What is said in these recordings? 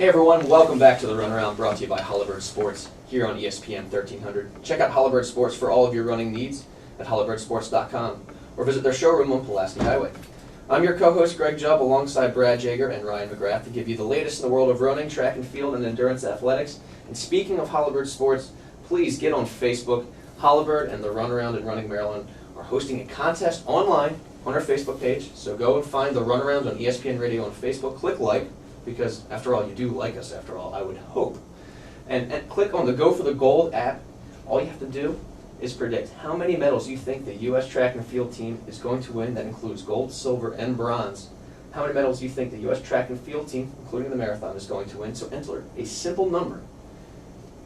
Hey everyone, welcome back to the Runaround, brought to you by Halliburton Sports here on ESPN 1300. Check out Halliburton Sports for all of your running needs at halliburtonsports.com or visit their showroom on Pulaski Highway. I'm your co-host Greg Jubb alongside Brad Jager and Ryan McGrath to give you the latest in the world of running, track and field, and endurance athletics. And speaking of Halliburton Sports, please get on Facebook. Halliburton and the Runaround in Running Maryland are hosting a contest online on our Facebook page. So go and find the Runaround on ESPN Radio on Facebook. Click like, because after all, you do like us after all, I would hope. And click on the Go for the Gold app. All you have to do is predict how many medals you think the U.S. track and field team is going to win. That includes gold, silver, and bronze. How many medals you think the U.S. track and field team, including the marathon, is going to win. So enter a simple number.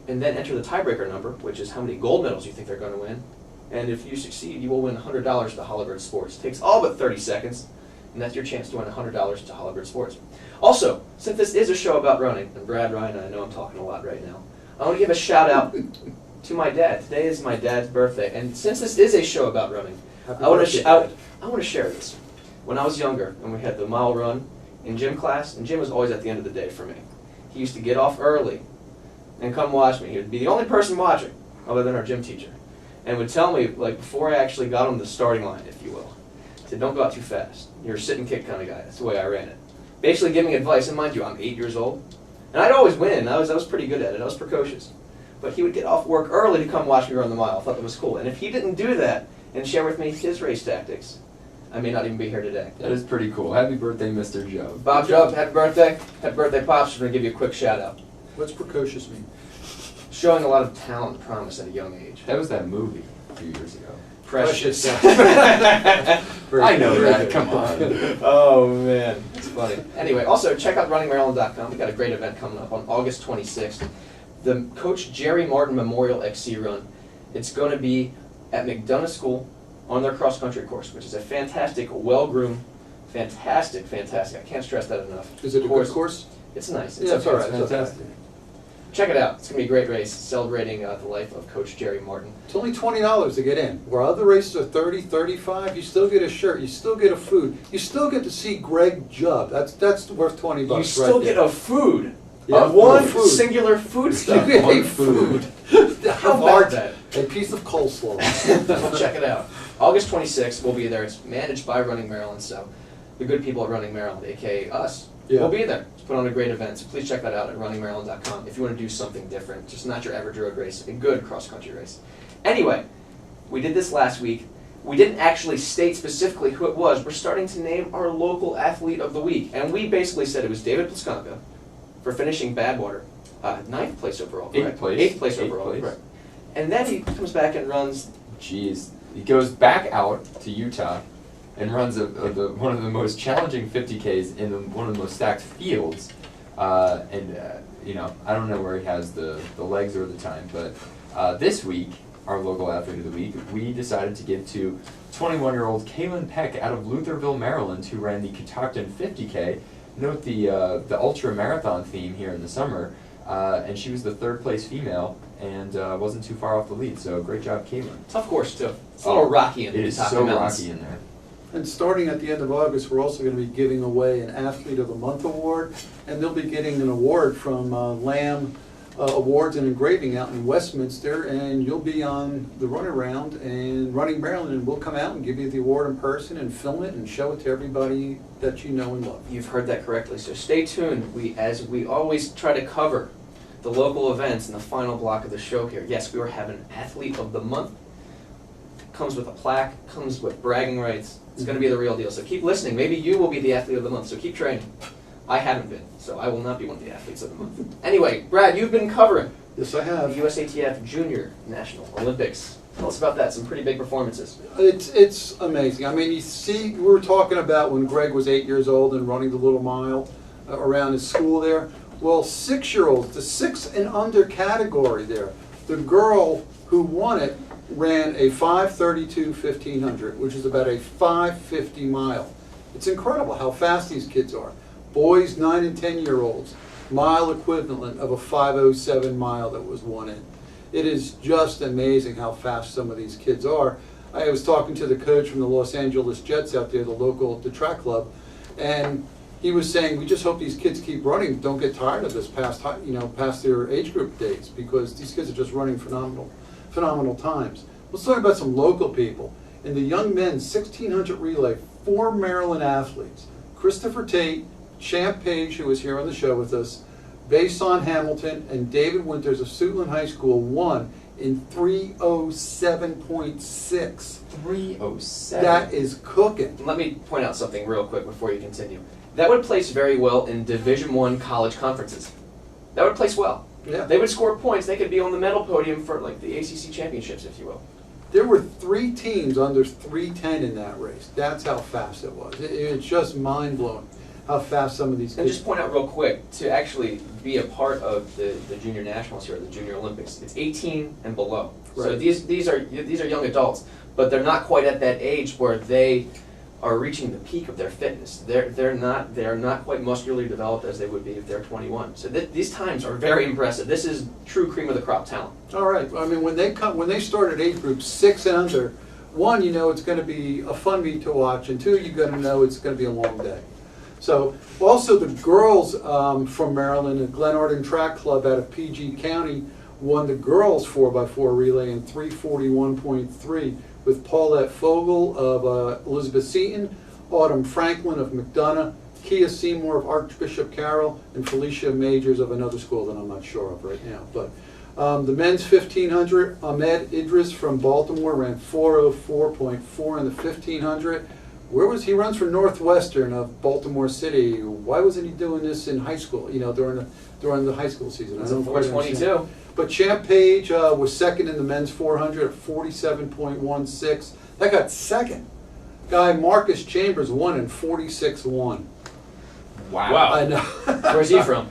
And then enter the tiebreaker number, which is how many gold medals you think they're going to win. And if you succeed, you will win $100 to Halliburton Sports. It takes all but 30 seconds, and that's your chance to win $100 to Halliburton Sports. Also, since this is a show about running, and Brad, Ryan, I know I'm talking a lot right now, I want to give a shout out to my dad. Today is my dad's birthday, and since this is a show about running, I want to share this. When I was younger, and we had the mile run in gym class, and gym was always at the end of the day for me. He used to get off early and come watch me. He would be the only person watching, other than our gym teacher, and would tell me, like, before I actually got on the starting line, if you will, said, don't go out too fast. You're a sit and kick kind of guy. That's the way I ran it. Basically giving advice, and mind you, I'm 8 years old, and I'd always win. I was pretty good at it. I was precocious. But he would get off work early to come watch me run the mile. I thought that was cool. And if he didn't do that and share with me his race tactics, I may not even be here today. That is pretty cool. Happy birthday, Mr. Joe. Bob Jubb, happy birthday. Happy birthday, Pops. We're going to give you a quick shout out. What's precocious mean? Showing a lot of talent and promise at a young age. That was that movie a few years ago. Precious. I know that. Come on. Oh, man. That's funny. Anyway, also, check out runningmaryland.com. We've got a great event coming up on August 26th. The Coach Jerry Martin Memorial XC Run. It's going to be at McDonough School on their cross-country course, which is a fantastic, well-groomed, fantastic. I can't stress that enough. Is it a good course? It's nice. Yeah, it's all right. It's fantastic. Check it out. It's going to be a great race celebrating the life of Coach Jerry Martin. It's only $20 to get in. Where other races are $30, $35, you still get a shirt, you still get a food, you still get to see Greg Jubb. That's worth $20 You still get a food. Yeah, one food. singular food stuff. You get a food. How about that? A piece of coleslaw. Well, check it out. August 26th, we'll be there. It's managed by Running Maryland, so the good people at Running Maryland, a.k.a. us, we'll be there. It's put on a great event, so please check that out at runningmaryland.com if you want to do something different, just not your average road race, a good cross-country race. Anyway, we did this last week. We didn't actually state specifically who it was. We're starting to name our local athlete of the week, and we basically said it was David Pliskanka for finishing Badwater, 9th place overall, correct? 8th place overall, right? And then he comes back and runs. Jeez, he goes back out to Utah and runs one of the most challenging 50Ks in one of the most stacked fields. You know, I don't know where he has the legs or the time, but this week, our local athlete of the week, we decided to give to 21-year-old Kaylin Peck out of Lutherville, Maryland, who ran the Catoctin 50K. Note the ultra marathon theme here in the summer, and she was the 3rd place female and wasn't too far off the lead. So great job, Kaylin. Tough course too. It's a little rocky in the It is Catoctin so Mountains. rocky in there. And starting at the end of August, we're also going to be giving away an Athlete of the Month award, and they'll be getting an award from Lamb Awards and Engraving out in Westminster, and you'll be on the Runaround and Running Maryland, and we'll come out and give you the award in person and film it and show it to everybody that you know and love. You've heard that correctly, so stay tuned. As we always try to cover the local events in the final block of the show here. Yes, we are having Athlete of the Month. Comes with a plaque, comes with bragging rights. It's going to be the real deal, so keep listening. Maybe you will be the Athlete of the Month, so keep training. I haven't been, so I will not be one of the Athletes of the Month. Anyway, Brad, you've been covering Yes, I have. the USATF Junior National Olympics. Tell us about that, some pretty big performances. It's amazing. I mean, you see, we were talking about when Greg was 8 years old and running the little mile around his school there. Well, 6-year-olds, the 6 and under category there, the girl who won it ran a 5:32 1500, which is about a 5:50 mile. It's incredible how fast these kids are. Boys 9 and 10-year-olds, mile equivalent of a 5:07 mile that was won in. It is just amazing how fast some of these kids are. I was talking to the coach from the Los Angeles Jets out there, the track club, and he was saying, we just hope these kids keep running, don't get tired of this past their age group days, because these kids are just running phenomenal times. Let's talk about some local people. In the young men's 1600 relay, 4 Maryland athletes, Christopher Tate, Champ Page, who was here on the show with us, Bason Hamilton, and David Winters of Suitland High School won in 3:07.6. 3:07. That is cooking. Let me point out something real quick before you continue. That would place very well in Division I college conferences. That would place well. Yeah. They would score points. They could be on the medal podium for like the ACC championships, if you will. There were 3 teams under 3:10 in that race. That's how fast it was. It's just mind-blowing how fast some of these And kids... just point out real quick, to actually be a part of the junior nationals here, the junior Olympics, it's 18 and below. So Right. these are young adults, but they're not quite at that age where they are reaching the peak of their fitness. They're not quite muscularly developed as they would be if they're 21. So these times are very impressive. This is true cream of the crop talent. All right. I mean, when they started age groups 6 and under, 1, you know it's going to be a fun meet to watch, and 2, you're going to know it's going to be a long day. So, also the girls from Maryland, the Glen Arden Track Club out of PG County, won the girls 4x4 relay in 3:41.3 with Paulette Fogel of Elizabeth Seton, Autumn Franklin of McDonough, Kia Seymour of Archbishop Carroll, and Felicia Majors of another school that I'm not sure of right now. But the men's 1500, Ahmed Idris from Baltimore ran 4:04.4 in the 1500. Where was he? Runs for Northwestern of Baltimore City. Why wasn't he doing this in high school? You know, during the high school season. It's I a don't quite 4:22. understand. But Champ Page was second in the men's 400 at 47.16. That got second. Guy Marcus Chambers won in 46.1. Wow. I know. Where's he from?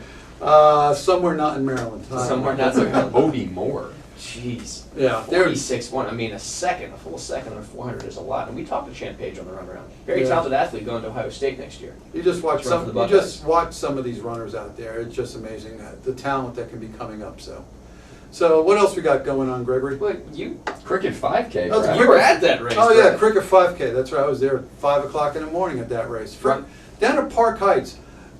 Somewhere not in Maryland. Somewhere not so good. Odie Moore. Jeez. Yeah. They're, 46.1. I mean, a full second on a 400 is a lot. And we talked to Champ Page on the runaround. Very Yeah. talented athlete going to Ohio State next year. you just watch Run for the some. You just Buckeyes. watch some of these runners out there. It's just amazing the talent that can be coming up. So what else we got going on, Gregory? Well, you Cricket 5K. Oh, Brad. were at that race. Oh yeah, Brad. Cricket 5K. That's right. I was there at 5 o'clock in the morning at that race. Right. Down at Park Heights,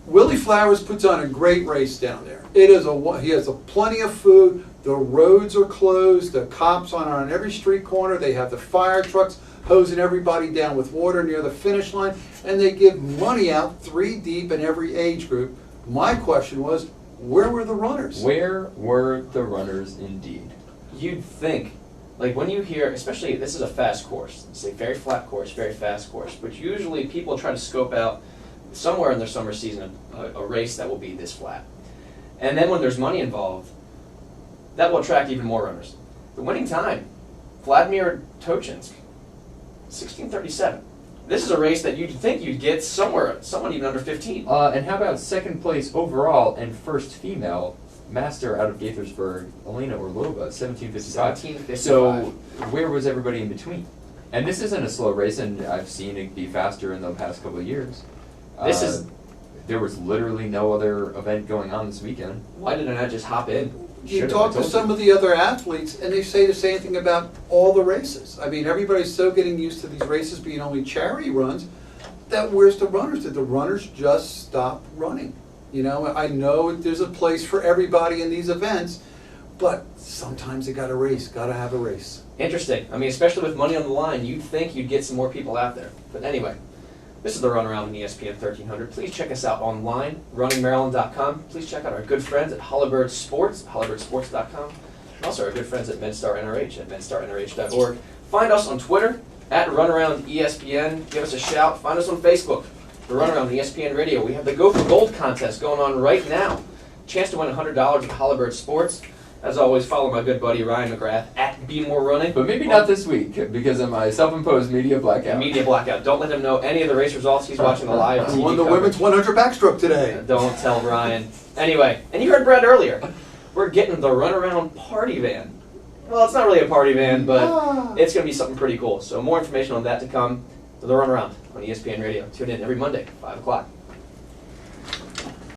Willie Flowers puts on a great race down there. It is he has plenty of food. The roads are closed. The cops on every street corner. They have the fire trucks hosing everybody down with water near the finish line, and they give money out 3 deep in every age group. My question was, where were the runners? Where were the runners indeed? You'd think, like when you hear, especially this is a fast course. It's a very flat course, very fast course. But usually people try to scope out somewhere in their summer season a race that will be this flat. And then when there's money involved, that will attract even more runners. The winning time, Vladimir Tochinsk, 16:37. This is a race that you'd think you'd get someone even under 15. And how about second place overall and first female master out of Gaithersburg, Elena Orlova, 17:55. 17:55. So where was everybody in between? And this isn't a slow race, and I've seen it be faster in the past couple of years. This is- There was literally no other event going on this weekend. Why didn't I just hop in? You Should've, talk I to told some you. of the other athletes, and they say the same thing about all the races. I mean, everybody's so getting used to these races being only charity runs that where's the runners? Did the runners just stop running? You know, I know there's a place for everybody in these events, but sometimes you gotta race, gotta have a race. Interesting. I mean, especially with money on the line, you'd think you'd get some more people out there. But anyway, this is the Runaround on ESPN 1300. Please check us out online, runningmaryland.com. Please check out our good friends at Hollibird Sports, hollibird.sports.com. And also our good friends at MedStar NRH at medstarnrh.org. Find us on Twitter at Runaround ESPN. Give us a shout. Find us on Facebook, the Runaround ESPN Radio. We have the Go for Gold contest going on right now. Chance to win $100 at Hollibird Sports. As always, follow my good buddy Ryan McGrath at Be More Running. But maybe not this week because of my self-imposed media blackout. Media blackout. Don't let him know any of the race results. He's watching the live I TV won the coverage. women's 100 backstroke today. Don't tell Ryan. Anyway, and you heard Brad earlier. We're getting the Runaround party van. Well, it's not really a party van, but it's going to be something pretty cool. So more information on that to come. The Runaround on ESPN Radio. Tune in every Monday, 5 o'clock.